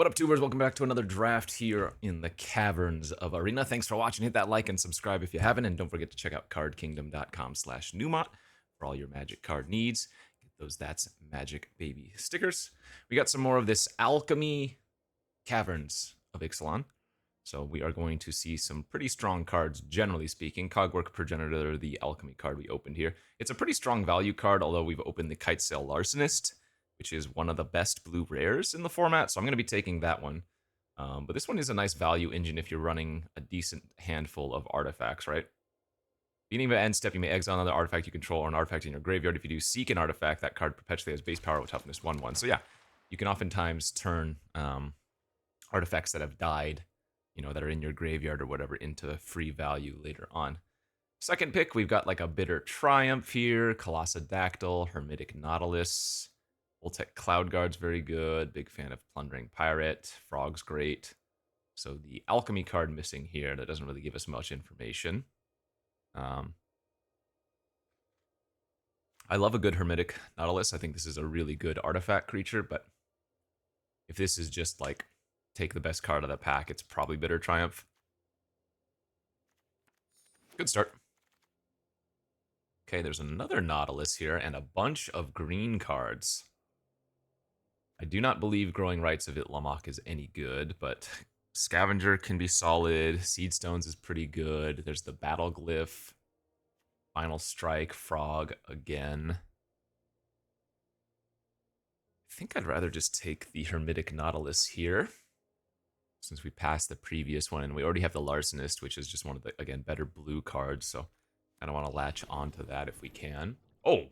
What up, tubers? Welcome back to another draft here in the Caverns of Arena. Thanks for watching. Hit that like and subscribe if you haven't, and don't forget to check out cardkingdom.com/Numot for all your Magic card needs. Get those That's Magic Baby stickers. We got some more of this Alchemy Caverns of Ixalan. So we are going to see some pretty strong cards, generally speaking. Cogwork Progenitor, the Alchemy card we opened here. It's a pretty strong value card, although we've opened the Kitesail Larcenist, which is one of the best blue rares in the format, so I'm going to be taking that one. But this one is a nice value engine if you're running a decent handful of artifacts, right? Beginning of an end step, you may exile another artifact you control or an artifact in your graveyard. If you do seek an artifact, that card perpetually has base power with toughness 1/1. So yeah, you can oftentimes turn artifacts that have died, that are in your graveyard or whatever, into free value later on. Second pick, we've got like a Bitter Triumph here, Colossadactyl, Hermetic Nautilus. Voltec Cloud Guard's very good. Big fan of Plundering Pirate. Frog's great. So the Alchemy card missing here, that doesn't really give us much information. I love a good Hermetic Nautilus. I think this is a really good artifact creature, but if this is just like take the best card of the pack, it's probably Bitter Triumph. Good start. Okay, there's another Nautilus here and a bunch of green cards. I do not believe Growing Rites of Itlimoc is any good, but Scavenger can be solid. Seed Stones is pretty good. There's the Battle Glyph. Final Strike, Frog again. I think I'd rather just take the Hermetic Nautilus here, since we passed the previous one, and we already have the Larcenist, which is just one of the, again, better blue cards, so I don't want to latch onto that if we can. Oh my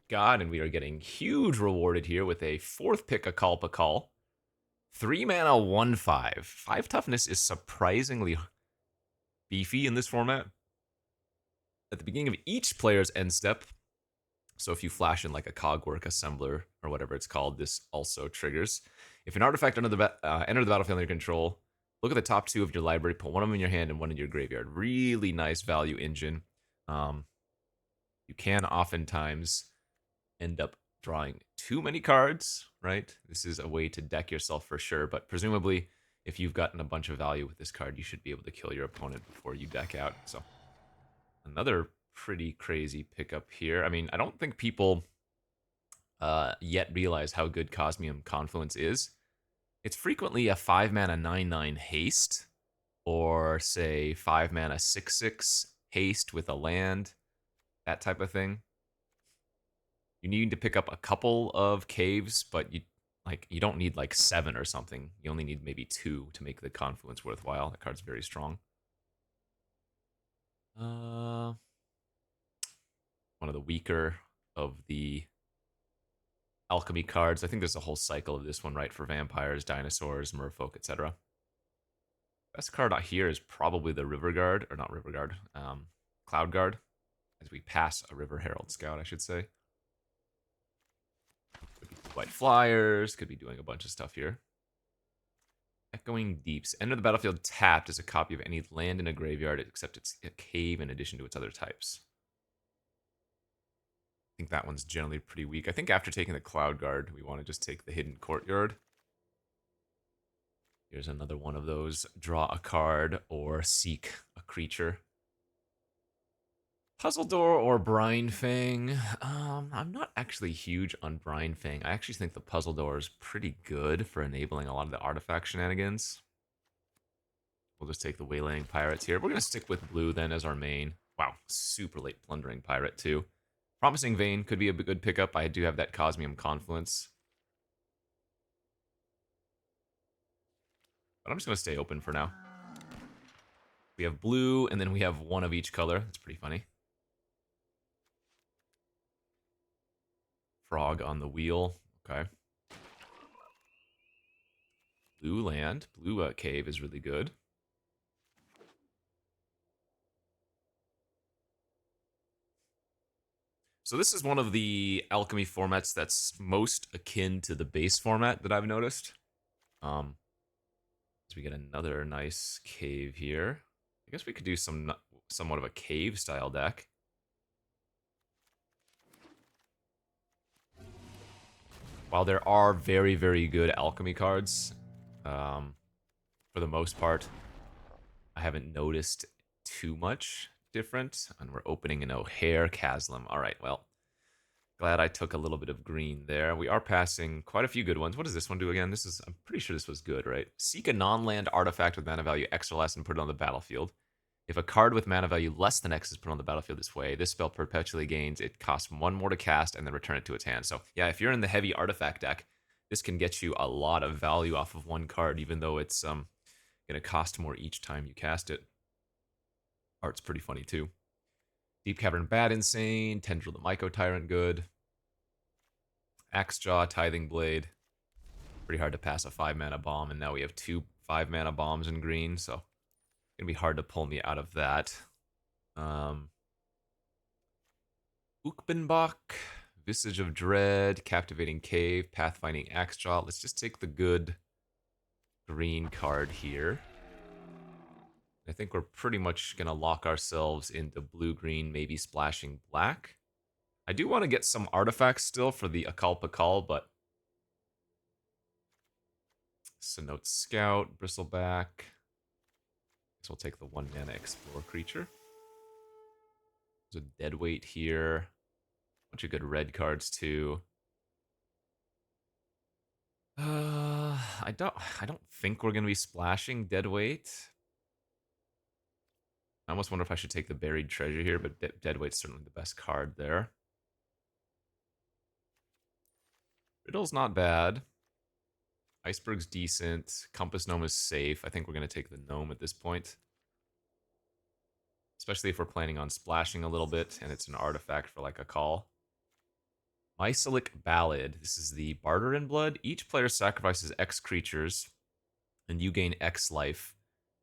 god, and we are getting huge rewarded here with a fourth pick, a Kalpa. 3 mana, 1/5. 5 toughness is surprisingly beefy in this format. At the beginning of each player's end step, so if you flash in like a Cogwork Assembler or whatever it's called, this also triggers. If an artifact entered the battlefield under your control, look at the top 2 of your library, put one of them in your hand and one in your graveyard. Really nice value engine. You can oftentimes end up drawing too many cards, right? This is a way to deck yourself for sure, but presumably if you've gotten a bunch of value with this card, you should be able to kill your opponent before you deck out. So another pretty crazy pickup here. I mean, I don't think people yet realize how good Cosmium Confluence is. It's frequently a 5 mana 9/9 haste, or say 5 mana 6/6 haste with a land, that type of thing. You need to pick up a couple of caves, but you don't need like 7 or something. You only need maybe 2 to make the Confluence worthwhile. That card's very strong. One of the weaker of the Alchemy cards. I think there's a whole cycle of this one, right? For vampires, dinosaurs, merfolk, etc. Best card out here is probably the River Guard, or not River Guard, Cloud Guard, as we pass a River Herald Scout, I should say. Could be White Flyers, could be doing a bunch of stuff here. Echoing Deeps. Enter the battlefield tapped as a copy of any land in a graveyard, except it's a cave in addition to its other types. I think that one's generally pretty weak. I think after taking the Cloud Guard, we want to just take the Hidden Courtyard. Here's another one of those. Draw a card or seek a creature. Puzzle Door or Brine Fang. I'm not actually huge on Brine Fang. I actually think the Puzzle Door is pretty good for enabling a lot of the artifact shenanigans. We'll just take the Waylaying Pirates here. We're going to stick with blue then as our main. Wow, super late Plundering Pirate too. Promising Vein could be a good pickup. I do have that Cosmium Confluence. But I'm just going to stay open for now. We have blue, and then we have one of each color. That's pretty funny. Frog on the wheel. Okay. Blue land. Blue cave is really good. So this is one of the Alchemy formats that's most akin to the base format that I've noticed. So we get another nice cave here. I guess we could do somewhat of a cave style deck. While there are very, very good Alchemy cards, For the most part, I haven't noticed too much different. And we're opening an Ojer Chasm. All right, well, glad I took a little bit of green there. We are passing quite a few good ones. What does this one do again? I'm pretty sure this was good, right? Seek a non-land artifact with mana value X or less and put it on the battlefield. If a card with mana value less than X is put on the battlefield this way, this spell perpetually gains. It costs 1 more to cast and then return it to its hand. So yeah, if you're in the heavy artifact deck, this can get you a lot of value off of one card, even though it's going to cost more each time you cast it. Art's pretty funny too. Deep Cavern bad, insane. Tendril the Myco Tyrant good. Axejaw, Tithing Blade. Pretty hard to pass a 5-mana bomb, and now we have 2 5-mana bombs in green, so it's going to be hard to pull me out of that. Ukbenbach, Visage of Dread, Captivating Cave, Pathfinding Axejaw. Let's just take the good green card here. I think we're pretty much going to lock ourselves into blue-green, maybe splashing black. I do want to get some artifacts still for the Akal Pakal, but Cenote Scout, Bristleback. Guess we'll take the 1-mana Explore creature. There's a Deadweight here. Bunch of good red cards too. I don't think we're gonna be splashing Deadweight. I almost wonder if I should take the Buried Treasure here, but Deadweight's certainly the best card there. Riddle's not bad. Iceberg's decent. Compass Gnome is safe. I think we're going to take the Gnome at this point. Especially if we're planning on splashing a little bit, and it's an artifact for like a call. Mycelic Ballad. This is the Barter in Blood. Each player sacrifices X creatures, and you gain X life,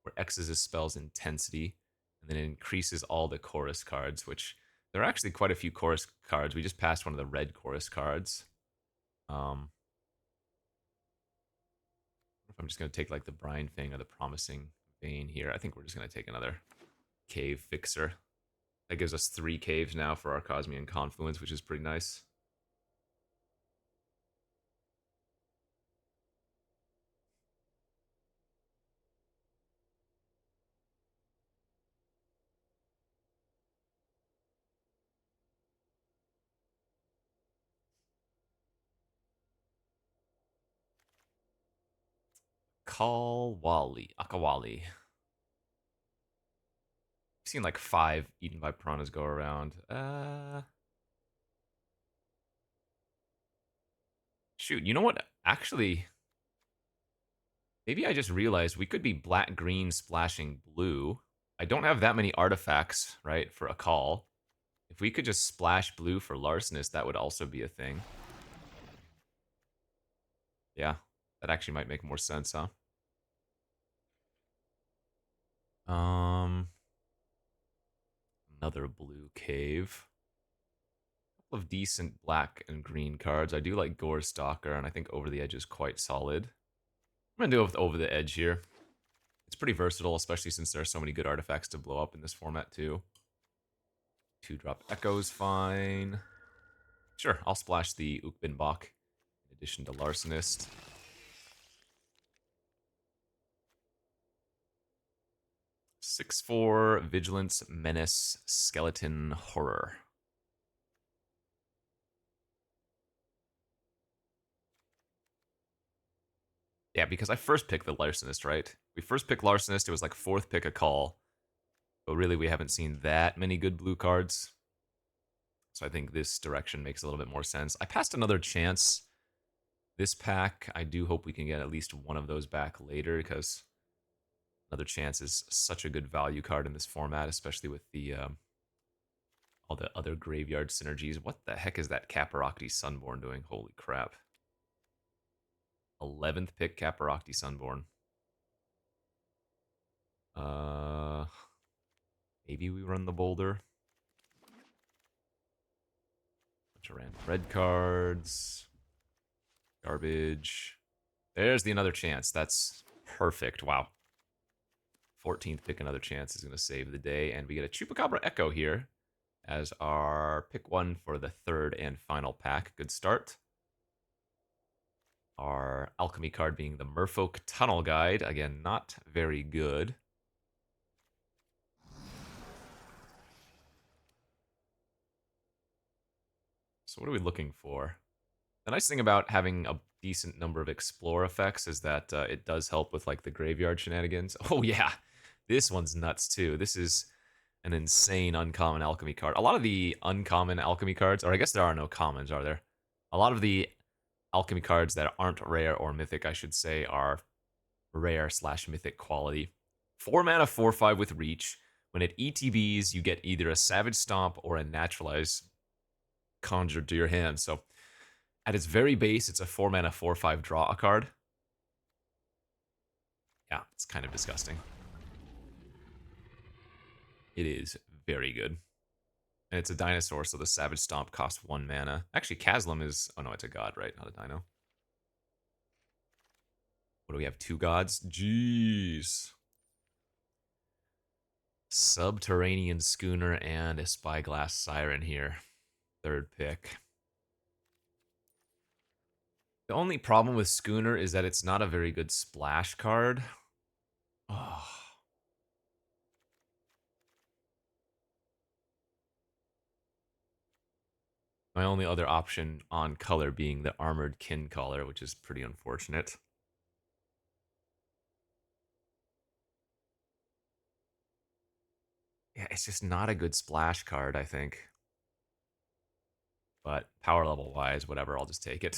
where X is a spell's intensity, and then it increases all the chorus cards, which there are actually quite a few chorus cards. We just passed one of the red chorus cards. If I'm just going to take like the Brine Fang or the Promising Vein here, I think we're just going to take another Cave Fixer. That gives us 3 caves now for our Cosmian Confluence, which is pretty nice. Akawali. I've seen like 5 Eaten by Piranhas go around. Shoot, you know what? Actually, maybe I just realized we could be black-green splashing blue. I don't have that many artifacts, right, for a call. If we could just splash blue for Larcenist, that would also be a thing. Yeah, that actually might make more sense, huh? Another blue cave. A couple of decent black and green cards. I do like Gore Stalker, and I think Over the Edge is quite solid. I'm gonna do it with Over the Edge here. It's pretty versatile, especially since there are so many good artifacts to blow up in this format too. 2-drop Echo's fine. Sure, I'll splash the Ukbenbach in addition to Larcenist. Six-4 Vigilance, Menace, Skeleton, Horror. Yeah, because I first picked the Larcenist, right? We first picked Larcenist, it was like 4th pick a call. But really, we haven't seen that many good blue cards. So I think this direction makes a little bit more sense. I passed another chance this pack. I do hope we can get at least one of those back later, because another chance is such a good value card in this format, especially with the all the other graveyard synergies. What the heck is that Caparocty Sunborn doing? Holy crap. 11th pick Caparocty Sunborn. Maybe we run the Boulder. Bunch of random red cards. Garbage. There's the another chance. That's perfect. Wow. 14th pick another chance is going to save the day. And we get a Chupacabra Echo here as our pick 1 for the 3rd and final pack. Good start. Our alchemy card being the Merfolk Tunnel Guide. Again, not very good. So what are we looking for? The nice thing about having a decent number of explore effects is that it does help with like the graveyard shenanigans. Oh yeah, this one's nuts too. This is an insane uncommon alchemy card. A lot of the uncommon alchemy cards, or I guess there are no commons, are there? A lot of the alchemy cards that aren't rare or mythic, I should say, are rare slash mythic quality. 4 mana, 4/5 with reach. When it ETBs, you get either a Savage Stomp or a Naturalize conjured to your hand. So at its very base, it's a 4 mana, 4/5 draw a card. Yeah, it's kind of disgusting. It is very good. And it's a dinosaur, so the Savage Stomp costs 1 mana. Actually, Kaslam is... Oh, no, it's a god, right? Not a dino. What do we have? 2 gods? Jeez. Subterranean Schooner and a Spyglass Siren here. 3rd pick. The only problem with Schooner is that it's not a very good splash card. Oh. My only other option on color being the Armored Kin color, which is pretty unfortunate. Yeah, it's just not a good splash card, I think. But power level wise, whatever, I'll just take it.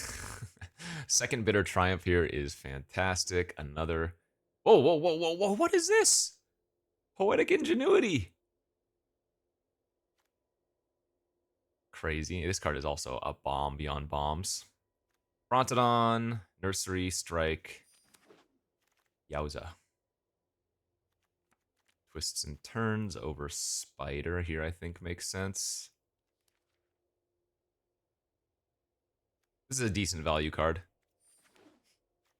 Second Bitter Triumph here is fantastic. Another... Whoa, whoa, whoa, whoa, whoa, what is this? Poetic Ingenuity. Crazy. This card is also a bomb beyond bombs. Frontodon, Nursery, Strike. Yowza. Twists and Turns over Spider here, I think, makes sense. This is a decent value card.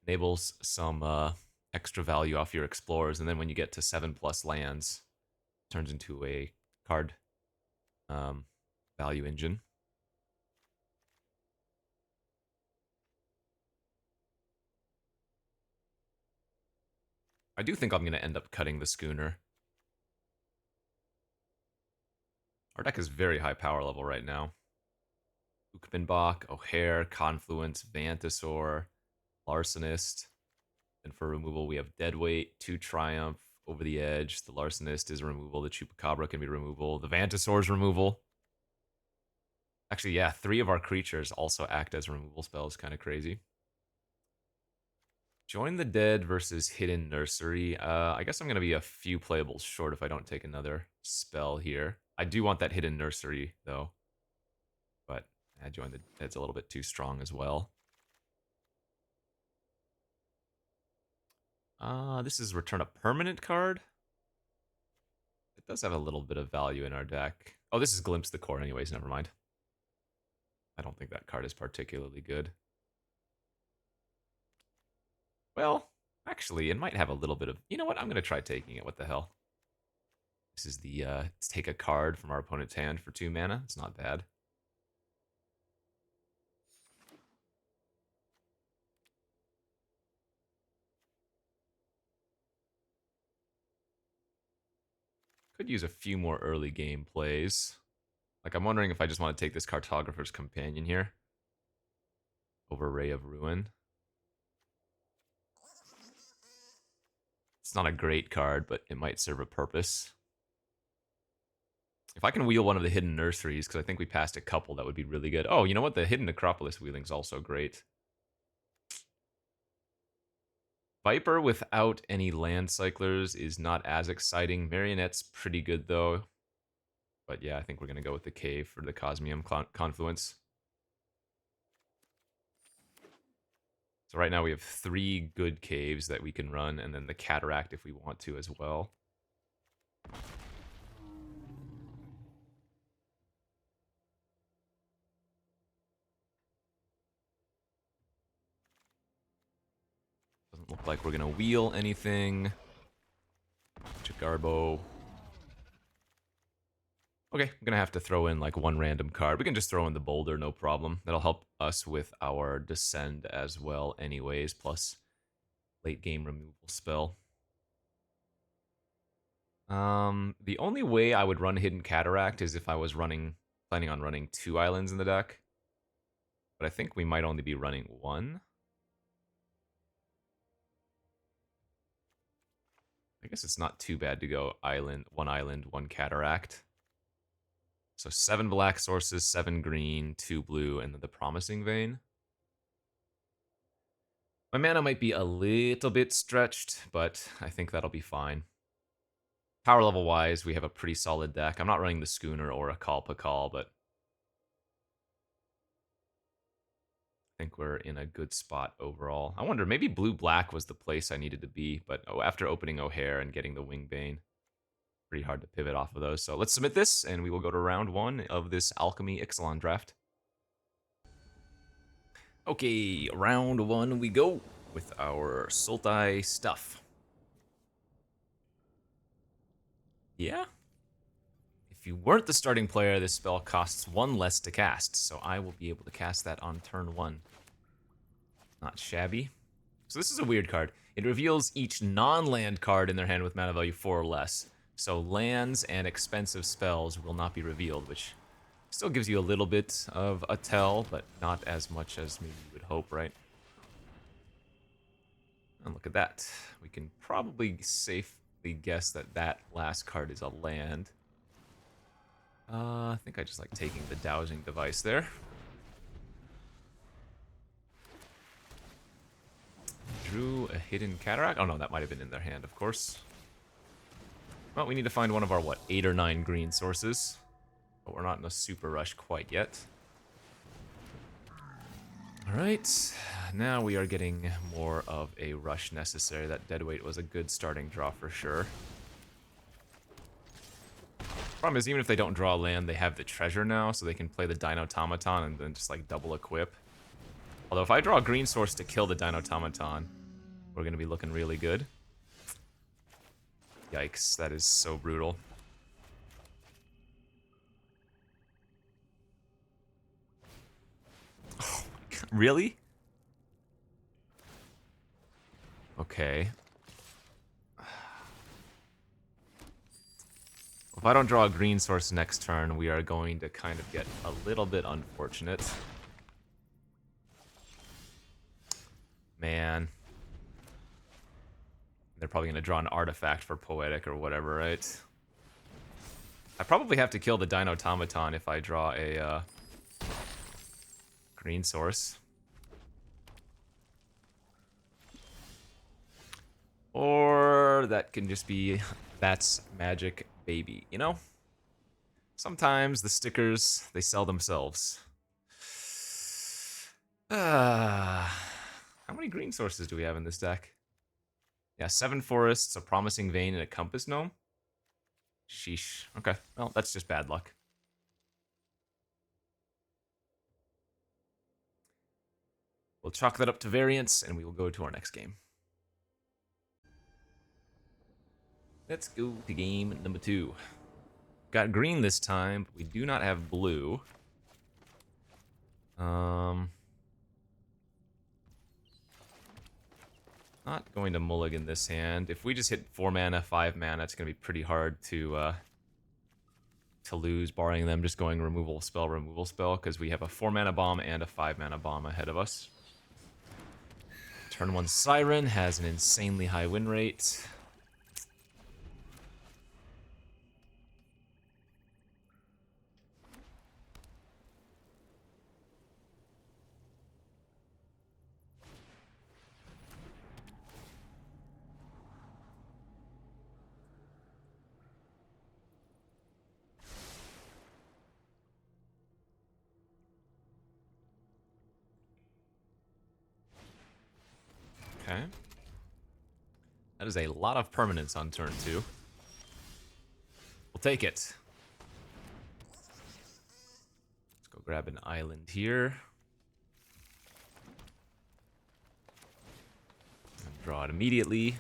Enables some extra value off your explorers, and then when you get to 7+ lands, turns into a card value engine. I do think I'm going to end up cutting the Schooner. Our deck is very high power level right now. Ukbenbach, Ojer, Confluence, Vantasaur, Larcenist. And for removal, we have Deadweight, 2 Triumph, Over the Edge. The Larcenist is removal. The Chupacabra can be removal. The Vantasaur's removal. Actually, yeah, 3 of our creatures also act as removal spells. Kind of crazy. Join the Dead versus Hidden Nursery. I guess I'm going to be a few playables short if I don't take another spell here. I do want that Hidden Nursery, though. But Join the Dead's a little bit too strong as well. This is Return a Permanent card. It does have a little bit of value in our deck. Oh, this is Glimpse the Core anyways, never mind. I don't think that card is particularly good. Well, actually, it might have a little bit of... You know what? I'm going to try taking it. What the hell? This is the... let's take a card from our opponent's hand for 2 mana. It's not bad. Could use a few more early game plays. Like, I'm wondering if I just want to take this Cartographer's Companion here over Ray of Ruin. It's not a great card, but it might serve a purpose. If I can wheel one of the Hidden Nurseries, because I think we passed a couple, that would be really good. Oh, you know what? The Hidden Necropolis wheeling is also great. Viper without any land cyclers is not as exciting. Marionette's pretty good, though. But yeah, I think we're going to go with the Cave for the Cosmium Confluence. So right now we have 3 good caves that we can run, and then the Cataract if we want to as well. Doesn't look like we're going to wheel anything. Chigarbo. Okay, I'm gonna have to throw in like one random card. We can just throw in the boulder, no problem. That'll help us with our descend as well anyways, plus late game removal spell. The only way I would run Hidden Cataract is if I was planning on running 2 islands in the deck. But I think we might only be running 1. I guess it's not too bad to go island, 1 cataract. So 7 black sources, 7 green, 2 blue, and then the Promising Vein. My mana might be a little bit stretched, but I think that'll be fine. Power level wise, we have a pretty solid deck. I'm not running the Schooner or a Call Pakal, but I think we're in a good spot overall. I wonder, maybe blue-black was the place I needed to be, but after opening Ojer and getting the Wingbane, pretty hard to pivot off of those. So let's submit this, and we will go to round 1 of this Alchemy Ixalan draft. Okay, round 1 we go with our Sultai stuff. Yeah? If you weren't the starting player, this spell costs 1 less to cast, so I will be able to cast that on turn 1. Not shabby. So this is a weird card. It reveals each non-land card in their hand with mana value 4 or less. So lands and expensive spells will not be revealed, which still gives you a little bit of a tell, but not as much as maybe you would hope, right? And look at that. We can probably safely guess that that last card is a land. I think I just like taking the dowsing device there. Drew a Hidden Cataract. Oh no, that might have been in their hand, of course. Well, we need to find one of our, what, 8 or 9 green sources. But we're not in a super rush quite yet. Alright, now we are getting more of a rush necessary. That Deadweight was a good starting draw for sure. Problem is, even if they don't draw land, they have the treasure now, so they can play the Dinotomaton and then just like double equip. Although if I draw a green source to kill the Dinotomaton, we're going to be looking really good. Yikes, that is so brutal. Oh my god, really? Okay. If I don't draw a green source next turn, we are going to kind of get a little bit unfortunate. Man. They're probably going to draw an artifact for Poetic or whatever, right? I probably have to kill the Dinotomaton if I draw a green source. Or that can just be, that's magic, baby, you know? Sometimes the stickers, they sell themselves. How many green sources do we have in this deck? Yeah, 7 forests, a Promising Vein, and a Compass Gnome. Sheesh. Okay, well, that's just bad luck. We'll chalk that up to variance, and we will go to our next game. Let's go to game number 2. Got green this time, but we do not have blue. Not going to mulligan this hand. If we just hit 4 mana, 5 mana, it's going to be pretty hard to lose, barring them just going removal spell, because we have a 4 mana bomb and a 5 mana bomb ahead of us. Turn 1 Siren has an insanely high win rate. Okay. That is a lot of permanence on turn 2. We'll take it. Let's go grab an island here. And draw it immediately.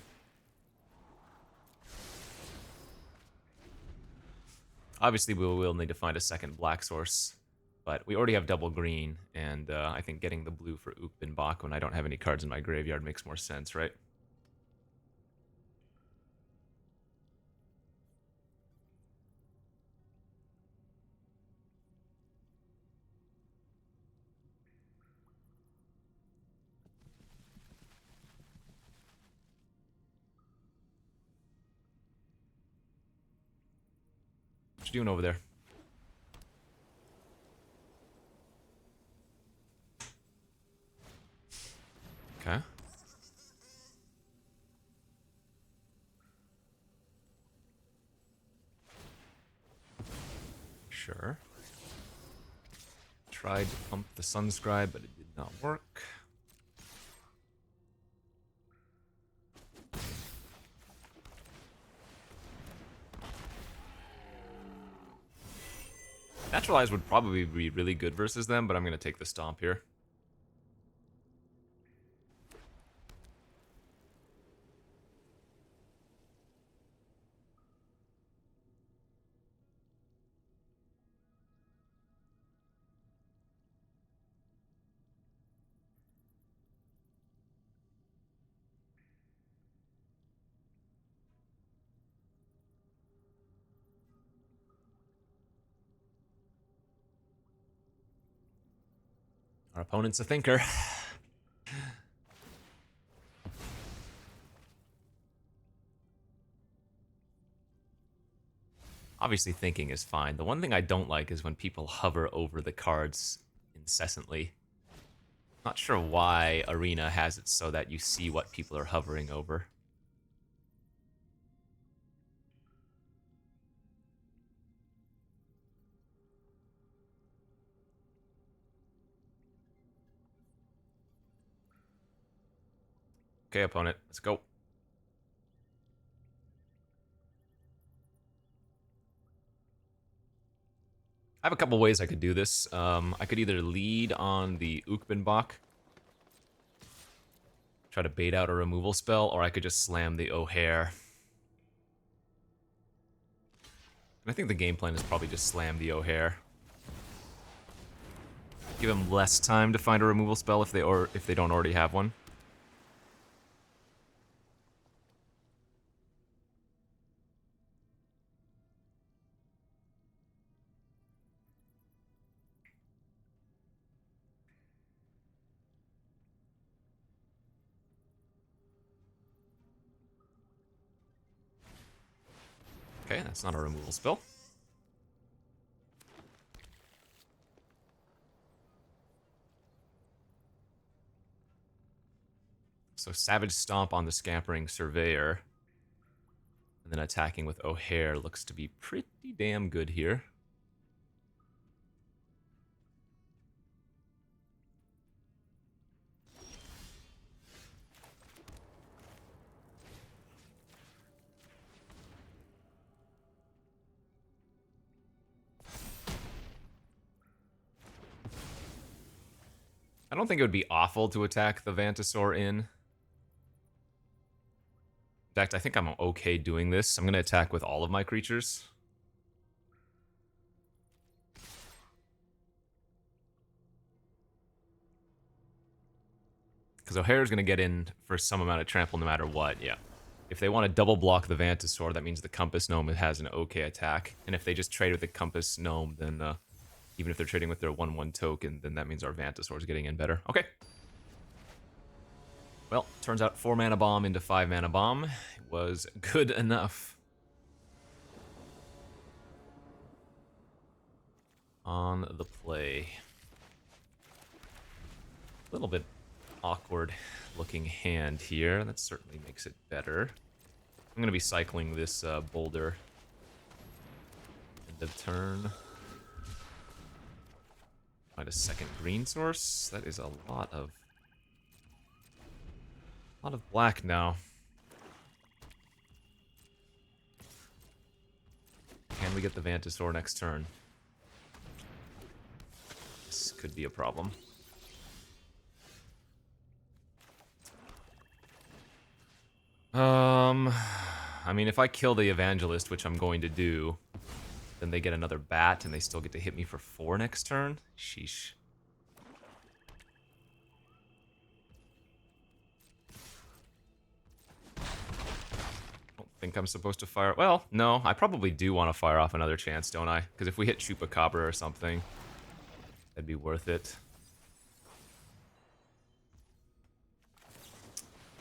Obviously, we will need to find a second black source, but we already have double green, and I think getting the blue for Ukbenbach when I don't have any cards in my graveyard makes more sense, right? What you doing over there? Okay. Sure. Tried to pump the Sunscribe, but it did not work. Naturalize would probably be really good versus them, but I'm going to take the Stomp here. Our opponent's a thinker. Obviously, thinking is fine. The one thing I don't like is when people hover over the cards incessantly. Not sure why Arena has it so that you see what people are hovering over. Okay, opponent, let's go. I have a couple ways I could do this. I could either lead on the Ukbenbach, try to bait out a removal spell, or I could just slam the Ojer. And I think the game plan is probably just slam the Ojer. Give them less time to find a removal spell if they don't already have one. Okay, that's not a removal spell. So Savage Stomp on the Scampering Surveyor, and then attacking with Ojer looks to be pretty damn good here. I don't think it would be awful to attack the Vantasaur in. In fact, I think I'm okay doing this. I'm going to attack with all of my creatures. Because Ojer is going to get in for some amount of trample no matter what, yeah. If they want to double block the Vantasaur, that means the Compass Gnome has an okay attack. And if they just trade with the Compass Gnome, then even if they're trading with their 1/1 token, then that means our Vantasaur is getting in better. Okay. Well, turns out 4 mana bomb into 5 mana bomb was good enough. On the play. A little bit awkward looking hand here. That certainly makes it better. I'm going to be cycling this boulder. End of turn. Find a second green source. That is a lot of black now. Can we get the Vantasaur next turn? This could be a problem. I mean, if I kill the Evangelist, which I'm going to do, Then they get another bat, and they still get to hit me for 4 next turn. Sheesh. Don't think I'm supposed to fire. Well, no, I probably do want to fire off another chance, don't I? Because if we hit Chupacabra or something, that'd be worth it.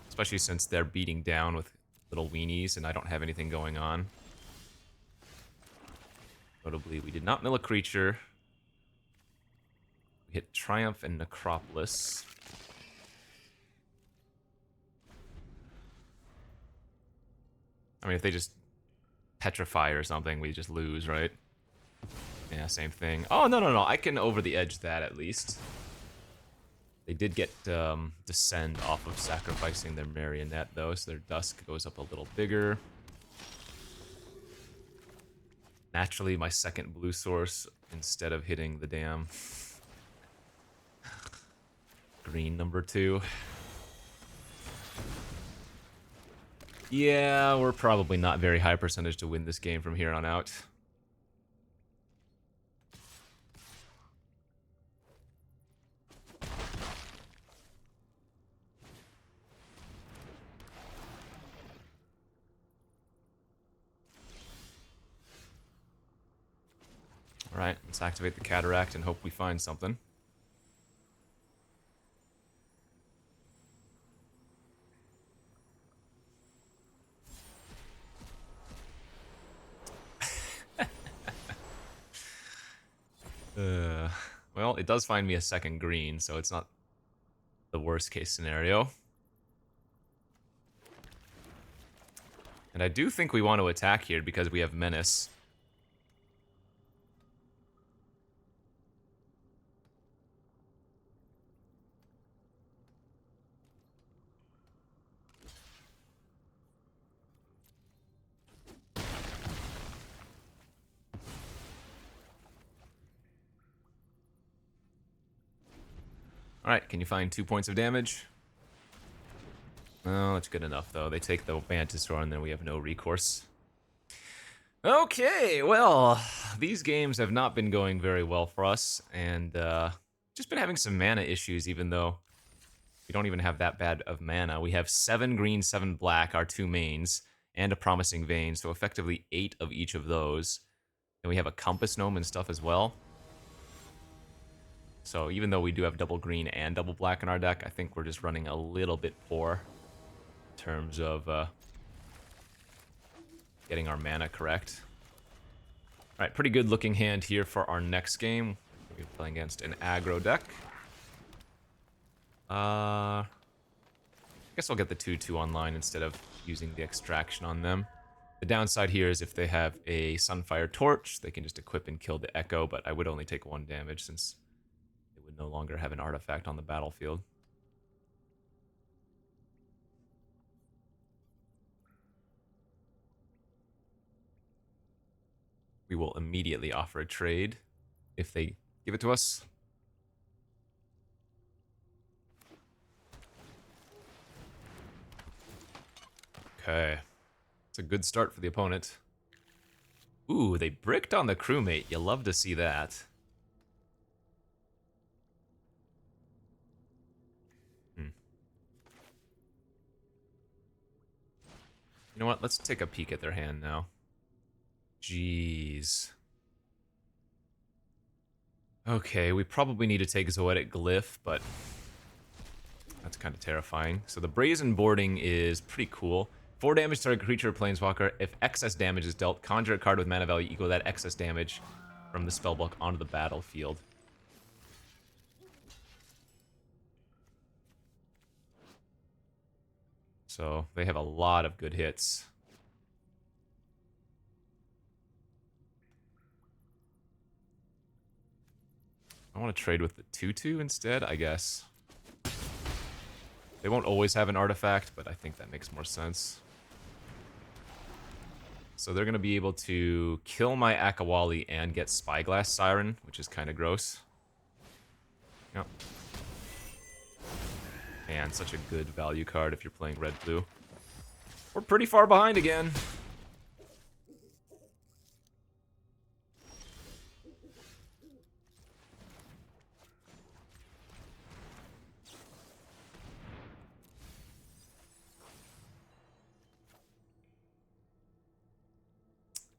Especially since they're beating down with little weenies and I don't have anything going on. Notably, we did not mill a creature. We hit Triumph and Necropolis. I mean, if they just petrify or something, we just lose, right? Yeah, same thing. Oh, no. I can over the edge that at least. They did get Descend off of sacrificing their Marionette, though, so their Dusk goes up a little bigger. Naturally, my second blue source, instead of hitting the damn green number 2. Yeah, we're probably not very high percentage to win this game from here on out. Alright, let's activate the Cataract and hope we find something. Well, it does find me a second green, so it's not the worst case scenario. And I do think we want to attack here because we have Menace. Alright, can you find 2 points of damage? Oh, that's good enough, though. They take the Mantisaur, and then we have no recourse. Okay, well, these games have not been going very well for us, and just been having some mana issues, even though we don't even have that bad of mana. We have 7 green, 7 black, our 2 mains, and a Promising Vein, so effectively 8 of each of those. And we have a Compass Gnome and stuff as well. So even though we do have double green and double black in our deck, I think we're just running a little bit poor in terms of getting our mana correct. Alright, pretty good looking hand here for our next game. We're playing against an aggro deck. I guess I'll get the 2-2 online instead of using the extraction on them. The downside here is if they have a Sunfire Torch, they can just equip and kill the Echo, but I would only take 1 damage since would no longer have an artifact on the battlefield. We will immediately offer a trade if they give it to us. Okay. It's a good start for the opponent. Ooh, they bricked on the crewmate. You love to see that. You know what? Let's take a peek at their hand now. Jeez. Okay, we probably need to take Zoetic Glyph, but that's kind of terrifying. So the Brazen Boarding is pretty cool. 4 damage to target creature or planeswalker. If excess damage is dealt, conjure a card with mana value equal to that excess damage from the spellbook onto the battlefield. So they have a lot of good hits. I want to trade with the 2-2 instead, I guess. They won't always have an artifact, but I think that makes more sense. So they're going to be able to kill my Akawali and get Spyglass Siren, which is kind of gross. Yep. Man, such a good value card if you're playing red-blue. We're pretty far behind again.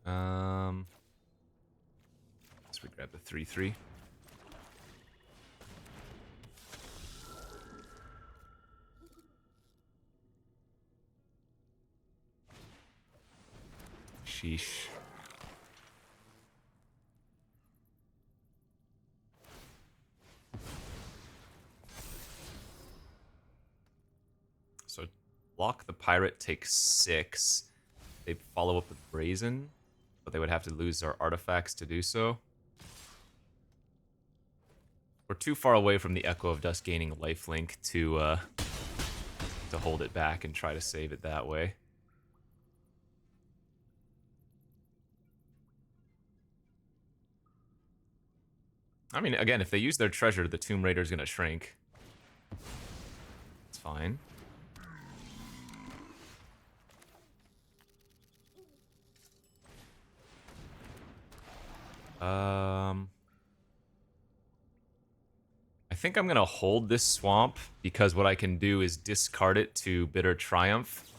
So we grab the 3/3. Sheesh. So block the pirate, take 6. They follow up with Brazen, but they would have to lose their artifacts to do so. We're too far away from the Echo of Dust gaining lifelink to hold it back and try to save it that way. I mean, again, if they use their treasure, the Tomb Raider's gonna shrink. It's fine. I think I'm gonna hold this swamp because what I can do is discard it to Bitter Triumph.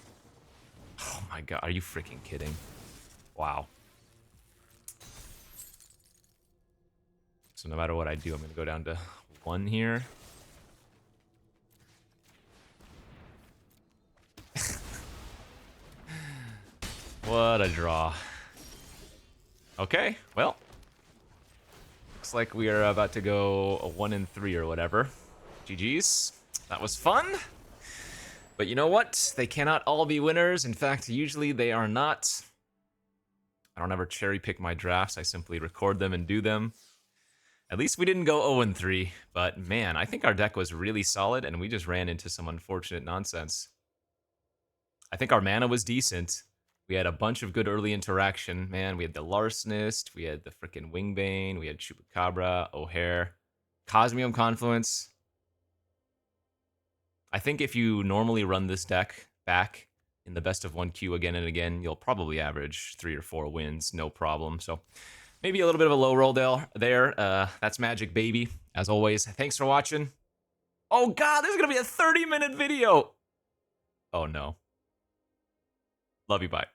Oh my god, are you freaking kidding? Wow. So no matter what I do, I'm gonna go down to 1 here. What a draw. Okay, well. Looks like we are about to go a 1-3 or whatever. GG's. That was fun. But you know what? They cannot all be winners. In fact, usually they are not. I don't ever cherry pick my drafts. I simply record them and do them. At least we didn't go 0-3. But man, I think our deck was really solid and we just ran into some unfortunate nonsense. I think our mana was decent. We had a bunch of good early interaction. Man, we had the Larcenist, we had the freaking Wingbane, we had Chupacabra, Ojer, Cosmium Confluence. I think if you normally run this deck back in the best of 1 queue again and again, you'll probably average 3 or 4 wins, no problem. So maybe a little bit of a low roll there. That's magic, baby. As always, thanks for watching. Oh god, this is gonna be a 30-minute video. Oh no. Love you, bye.